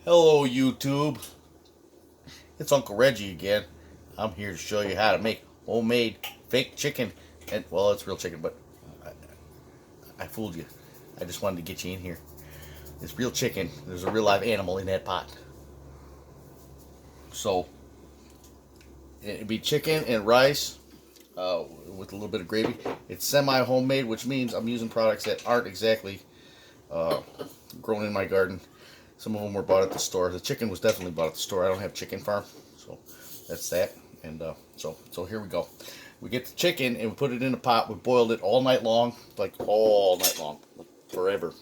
Hello YouTube, it's Uncle Reggie again. I'm here to show you how to make homemade fake chicken. And well, it's real chicken, but I fooled you. I just wanted to get you in here. It's real chicken. There's a real live animal in that pot. So it'd be chicken and rice with a little bit of gravy. It's semi-homemade, which means I'm using products that aren't exactly grown in my garden. Some of them were bought at the store. The chicken was definitely bought at the store. I don't have a chicken farm, so that's that. And so here we go. We get the chicken and we put it in a pot. We boiled it all night long, like all night long, like forever.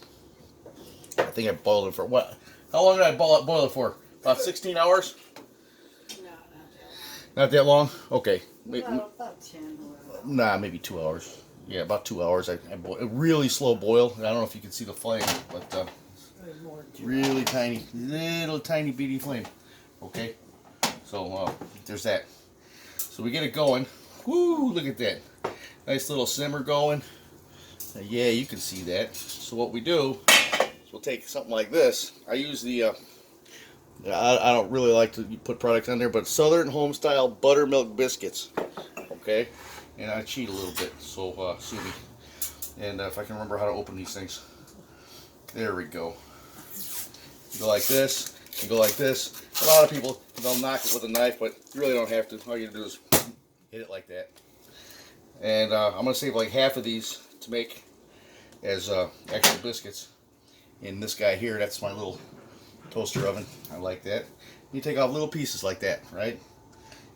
I think I boiled it for what? How long did I boil it for? About 16 hours? No, Not that long? Okay. about 10 or Nah, maybe 2 hours. Yeah, about 2 hours. I boiled a really slow boil. I don't know if you can see the flame, but more. really tiny, little tiny beady flame. Okay, so there's that. So we get it going. Woo! Look at that, nice little simmer going. Yeah, you can see that. So what we do is we'll take something like this. I use the I don't really like to put product on there, but Southern Home Style buttermilk biscuits. Okay, and I cheat a little bit, so sue me. And if I can remember how to open these things, there we go. You go like this, you go like this. A lot of people, they'll knock it with a knife, but you really don't have to. All you do is hit it like that. And I'm going to save like half of these to make as extra biscuits. In this guy here, that's my little toaster oven. I like that. You take off little pieces like that, right?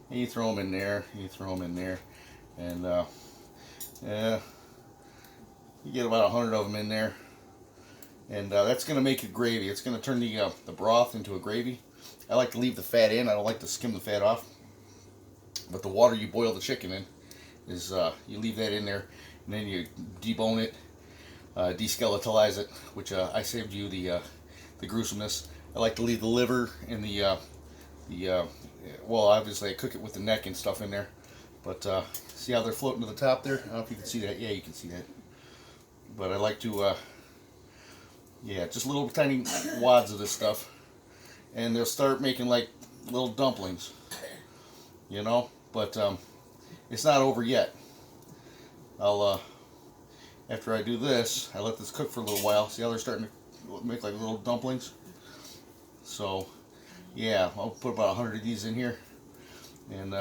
And you throw them in there, you throw them in there. And yeah, you get about 100 of them in there. And that's going to make it gravy. It's going to turn the broth into a gravy. I like to leave the fat in. I don't like to skim the fat off. But the water you boil the chicken in is you leave that in there, and then you debone it, deskeletalize it, which I saved you the gruesomeness. I like to leave the liver and the well, obviously I cook it with the neck and stuff in there. But see how they're floating to the top there? I don't know if you can see that. Yeah, you can see that. But I like to yeah, just little tiny wads of this stuff, and they'll start making like little dumplings, you know. But it's not over yet. I'll after I do this, I let this cook for a little while. See how they're starting to make like little dumplings? So yeah, I'll put about 100 of these in here, and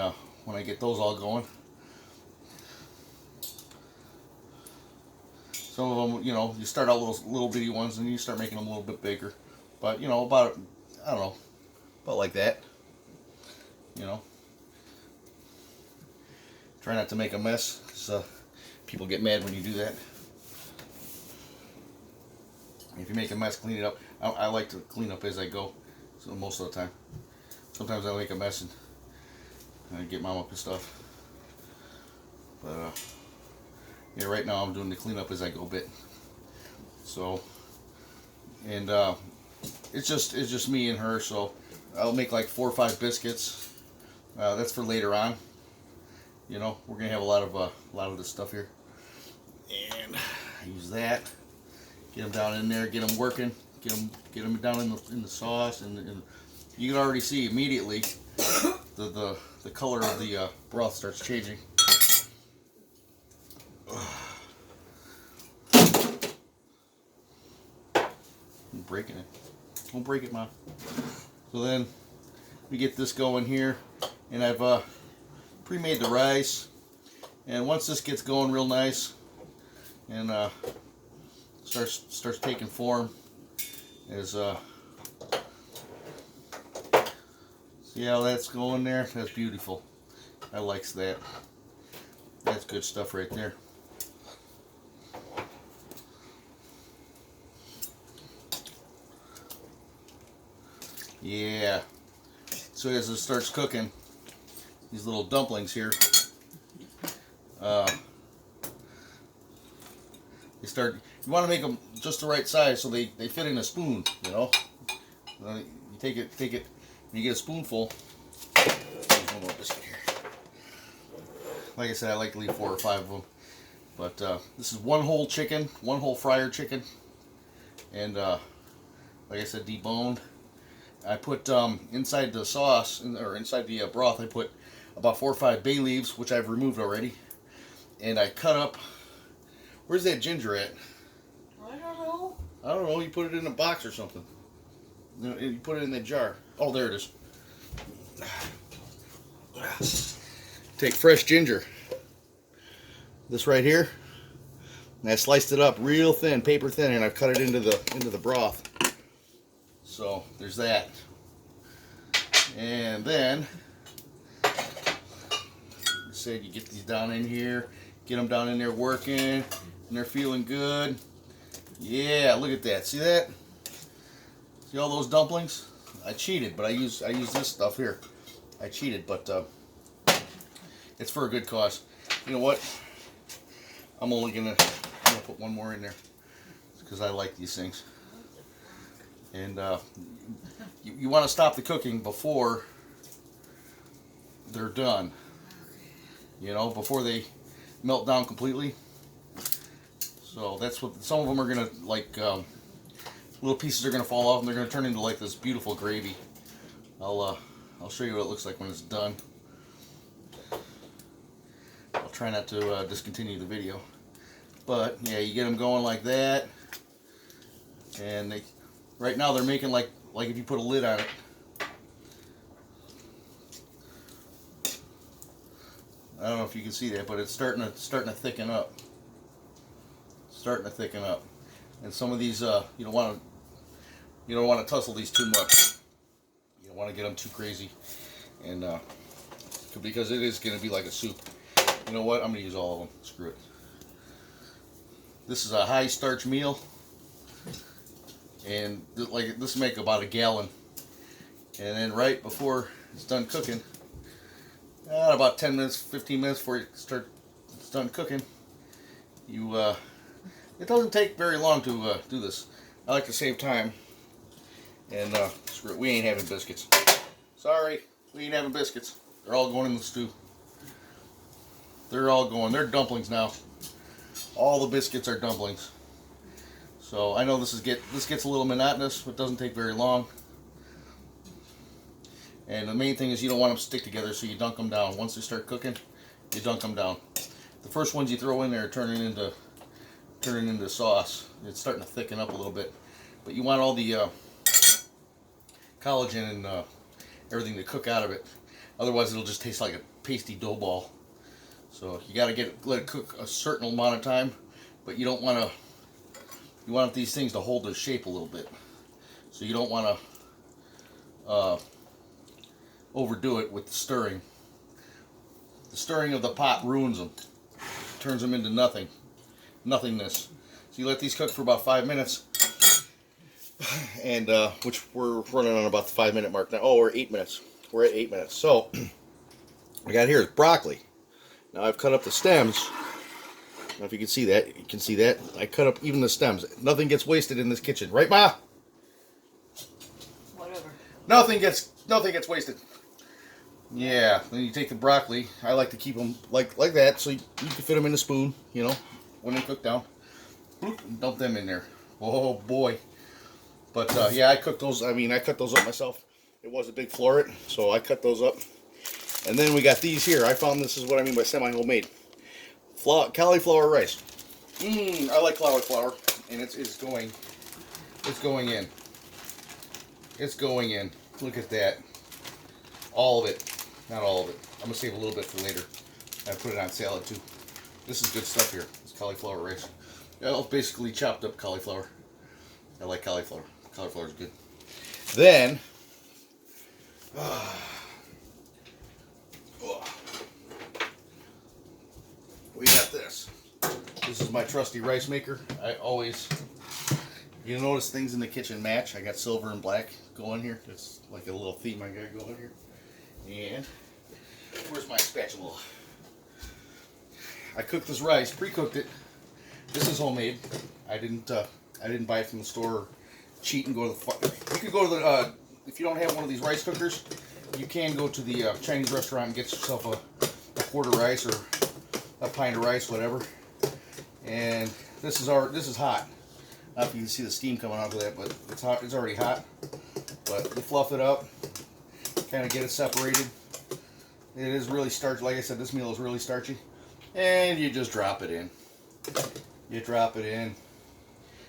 when I get those all going, some of them, you know, you start out little bitty ones, and you start making them a little bit bigger. But you know, about, I don't know, about like that. You know, try not to make a mess, because people get mad when you do that. If you make a mess, clean it up. I like to clean up as I go, so most of the time. Sometimes I make a mess and I get Mama pissed off. But yeah, right now I'm doing the cleanup as I go bit. So, and it's just me and her. So I'll make like 4 or 5 biscuits. That's for later on. You know, we're gonna have a lot of this stuff here, and I use that. Get them down in there, get them working, get them down in the sauce, and you can already see immediately the color of the broth starts changing. I'm breaking it. Don't break it, Mom. So then we get this going here, and I've pre-made the rice. And once this gets going real nice and starts taking form, as see how that's going there? That's beautiful. I likes that. That's good stuff right there. Yeah. So as it starts cooking, these little dumplings here, they start. You want to make them just the right size so they fit in a spoon. You know. You take it. When you get a spoonful. There's one more biscuit here. Like I said, I like to leave 4 or 5 of them. But this is one whole chicken, one whole fryer chicken, and like I said, deboned. I put inside the sauce, or inside the broth, I put about 4 or 5 bay leaves, which I've removed already. And I cut up, where's that ginger at? I don't know. I don't know, you put it in a box or something. You put it in that jar. Oh, there it is. Take fresh ginger. This right here. And I sliced it up real thin, paper thin, and I've cut it into the broth. So there's that. And then you said you get these down in here, get them down in there working, and they're feeling good. Yeah, look at that. See that? See all those dumplings? I cheated, but I use this stuff here. I cheated, but it's for a good cause. You know what? I'm gonna put one more in there because I like these things. And you want to stop the cooking before they're done. You know, before they melt down completely. So that's what some of them are gonna like. Little pieces are gonna fall off, and they're gonna turn into like this beautiful gravy. I'll show you what it looks like when it's done. I'll try not to discontinue the video, but yeah, you get them going like that, and right now they're making like if you put a lid on it. I don't know if you can see that, but it's starting to thicken up. Starting to thicken up, and some of these you don't want to tussle these too much. You don't want to get them too crazy, and because it is going to be like a soup. You know what? I'm going to use all of them. Screw it. This is a high starch meal, and like this will make about 1 gallon. And then right before it's done cooking, about 10 minutes, 15 minutes before it's done cooking, it doesn't take very long to do this. I like to save time, and screw it, we ain't having biscuits. Sorry, we ain't having biscuits. They're all going in the stew. They're all going. They're dumplings now. All the biscuits are dumplings. So I know this gets a little monotonous, but it doesn't take very long. And the main thing is you don't want them to stick together, so you dunk them down. Once they start cooking, you dunk them down. The first ones you throw in there are turning into sauce. It's starting to thicken up a little bit, but you want all the collagen and everything to cook out of it. Otherwise, it'll just taste like a pasty dough ball. So you got to let it cook a certain amount of time, but you don't want to. You want these things to hold their shape a little bit, so you don't want to overdo it with the stirring. The stirring of the pot ruins them, turns them into nothingness. So you let these cook for about 5 minutes, and which we're running on about the 5-minute mark now. Oh, we're 8 minutes. We're at 8 minutes. So what I got here is broccoli. Now I've cut up the stems. I don't know if you can see that. You can see that. I cut up even the stems. Nothing gets wasted in this kitchen, right, Ma? Whatever. Nothing gets wasted. Yeah. Then you take the broccoli. I like to keep them like that, so you can fit them in a spoon. You know, when they cook down. Bloop, and dump them in there. Oh boy. But yeah, I cooked those. I mean, I cut those up myself. It was a big floret, so I cut those up. And then we got these here. I found this is what I mean by semi-homemade. Cauliflower rice. I like cauliflower, and it's going in. It's going in. Look at that. All of it. Not all of it. I'm gonna save a little bit for later. I put it on salad too. This is good stuff here. It's cauliflower rice. Yeah, it's basically chopped up cauliflower. I like cauliflower. Cauliflower is good. Then we got this. This is my trusty rice maker. You notice things in the kitchen match. I got silver and black going here. It's like a little theme I got going here. And where's my spatula? I cooked this rice, pre-cooked it. This is homemade. I didn't buy it from the store or cheat and go to the. You could go to the if you don't have one of these rice cookers, you can go to the Chinese restaurant and get yourself a quart of rice or a pint of rice, whatever. And this is hot. I don't know if you can see the steam coming out of that, but it's hot. It's already hot. But you fluff it up, kind of get it separated. It is really starchy. Like I said, this meal is really starchy. And you just drop it in. You drop it in.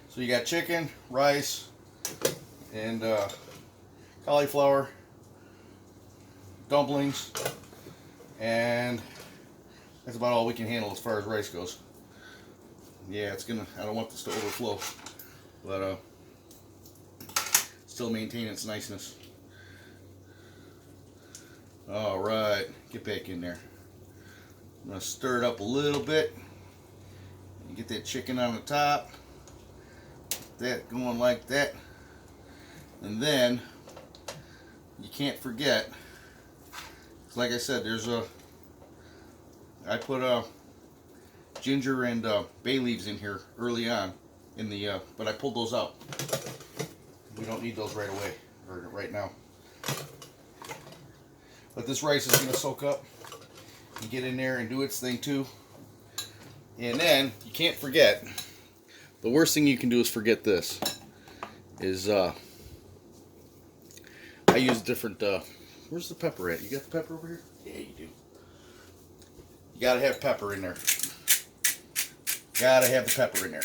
So you got chicken, rice, and cauliflower, dumplings, and that's about all we can handle as far as rice goes. Yeah, I don't want this to overflow, but still maintain its niceness. All right, get back in there. I'm gonna stir it up a little bit. And get that chicken on the top. That going like that. And then you can't forget, like I said, I put ginger and bay leaves in here early on but I pulled those out. We don't need those right away or right now. But this rice is going to soak up and get in there and do its thing too. And then you can't forget, the worst thing you can do is forget this. I use different, where's the pepper at? You got the pepper over here? Yeah, you do. You gotta have pepper in there. Gotta have the pepper in there.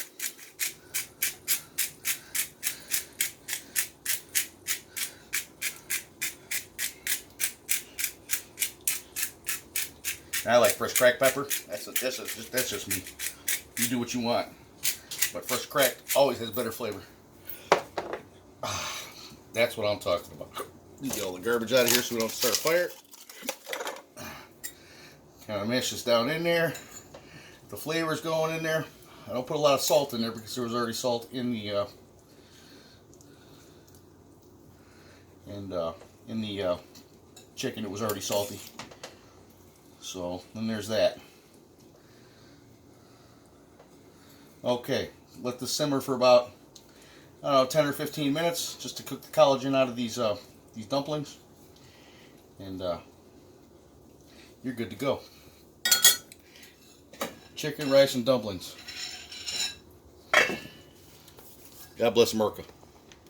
I like fresh cracked pepper. That's just me. You do what you want. But fresh cracked always has better flavor. That's what I'm talking about. Get all the garbage out of here so we don't start a fire. Kind of mash this down in there. The flavor's going in there. I don't put a lot of salt in there because there was already salt in the chicken. It was already salty. So then there's that. Okay, let this simmer for about, I don't know, 10 or 15 minutes just to cook the collagen out of these dumplings, and you're good to go. Chicken, rice, and dumplings. God bless America.